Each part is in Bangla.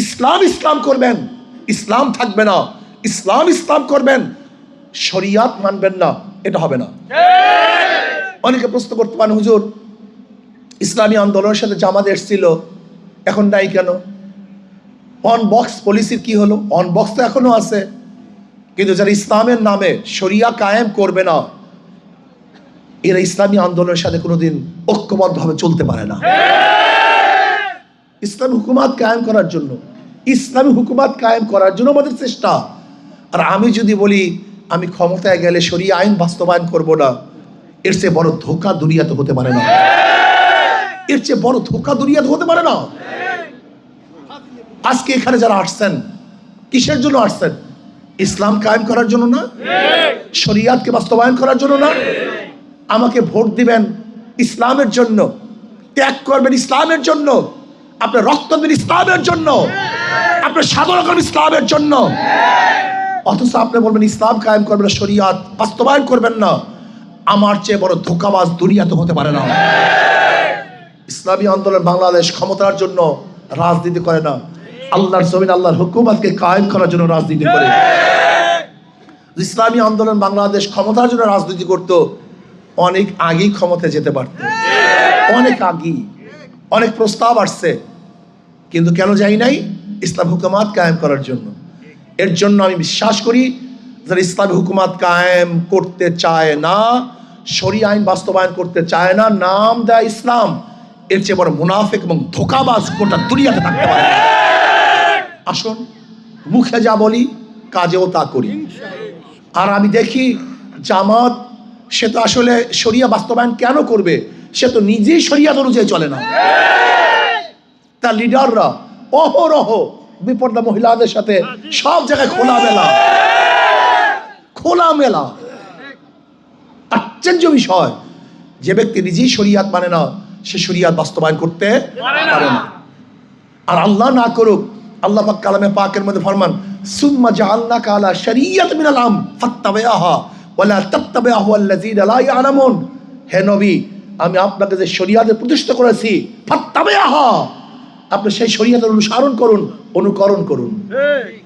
ইসলাম ইসলাম করবেন, ইসলাম থাকবে না, ইসলাম ইসলাম করবেন, শরিয়াত মানবেন না, এটা হবে না। অনেকে প্রশ্ন করতে পারেন, হুজুর ইসলামী আন্দোলনের সাথে জামাত এসেছিল, এখন নাই কেন? অন বক্স পলিসির কি হলো? অন বক্স তো এখনো আছে, কিন্তু যারা ইসলামের নামে শরিয়া কায়েম করবে না, এরা ইসলামী আন্দোলনের সাথে কোনোদিন ঐক্যবদ্ধভাবে চলতে পারে না। ইসলামী হুকুমাত কায়েম করার জন্য, ইসলামী হুকুমাত কায়েম করার জন্য আমাদের চেষ্টা। আর আমি যদি বলি আমি ক্ষমতায় গেলে শরিয়া আইন বাস্তবায়ন করব না, এর চেয়ে বড় ধোঁকা দুনিয়াতে হতে পারে না। এর চেয়ে বড় ধোঁকা দুনিয়াতে হতে পারে না। আজকে এখানে যারা আসছেন, কিসের জন্য আসছেন? ইসলাম কায়েম করার জন্য না, শরিয়াতকে বাস্তবায়ন করার জন্য না। আমাকে ভোট দিবেন ইসলামের জন্য, ত্যাগ করবেন ইসলামের জন্য, আপনার রক্ত দেবেন ইসলামের জন্য, আপনার সাধনা করবেন ইসলামের জন্য। অথচ আপনি বলবেন ইসলাম কায়েম করবেন না, শরিয়াত বাস্তবায়ন করবেন না। আমার চেয়ে বড় ধোঁকাবাজ দুনিয়াতে হতে পারে না। ইসলামী আন্দোলন বাংলাদেশ ক্ষমতার জন্য রাজনীতি করে না, আল্লাহর জমিন আল্লাহর হুকুমতকে কায়েম করার জন্য রাজনীতি করে। ইসলামী আন্দোলন বাংলাদেশ ক্ষমতার জন্য রাজনীতি করত, অনেক আগেই ক্ষমতায় যেতে পারত, অনেক আগেই। অনেক প্রস্তাব আসছে, কিন্তু কেন যাই নাই? ইসলাম হুকুমাত কায়েম করার জন্য। এর জন্য আমি বিশ্বাস করি যারা ইসলামী হুকুমাত কায়েম করতে চায় না, শরিয়া আইন বাস্তবায়ন করতে চায় না, নাম দেয় ইসলাম, এর চেয়ে বড় মুনাফিক এবং ধোঁকাবাজ গোটা দুনিয়াতে থাকতে পারে। আসুন, মুখে যা বলি কাজেও তা করি। আর আমি দেখি জামাত, সে তো আসলে শরিয়া বাস্তবায়ন কেন করবে? সে তো নিজেই শরিয়াত অনুযায়ী চলে না। তার লিডাররা অহরহ বিপর্দা মহিলাদের সাথে সব জায়গায় খোলামেলা। আশ্চর্য বিষয়, যে ব্যক্তি নিজেই শরিয়াত মানে না, সে শরিয়াত বাস্তবায়ন করতে পারে না। আর আল্লাহ না করুক, আল্লাহ পাক কালামে পাকের মধ্যে ফরমান, সুম্মা জাআলনাকা আলা শরিয়াত মিনাল আম ফাত্তাবিআহা ওয়ালা তাত্তাবিআহু আল্লাযীনা লা ইয়ালামুন। হে নবী, আমি আপনাকে যে শরিয়াতে প্রতিষ্ঠা করেছি, ফাত্তাবিআহা, আপনি সেই শরিয়াতের অনুকরণ করুন।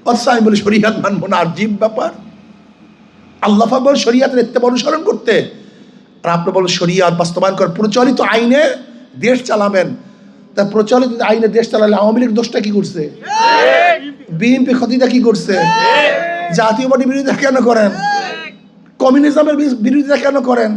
অথচ আমি বলি শরিয়াত মানবো না, আজীব ব্যাপার। আল্লাহ পাক বলেন শরিয়াতের ইত্তেবা অনুসরণ করতে, আর আপনি বলেন শরিয়াত বাস্তবায়ন করে প্রচলিত আইনে দেশ চালাবেন। তা প্রচলিত আইনে দেশ চালালে আওয়ামী লীগ দোষটা কি করছে? বিএনপি ক্ষতিটা কি করছে? জাতীয় পার্টি বিরোধিতা কেন করেন? কমিউনিজমের বিরোধিতা কেন করেন?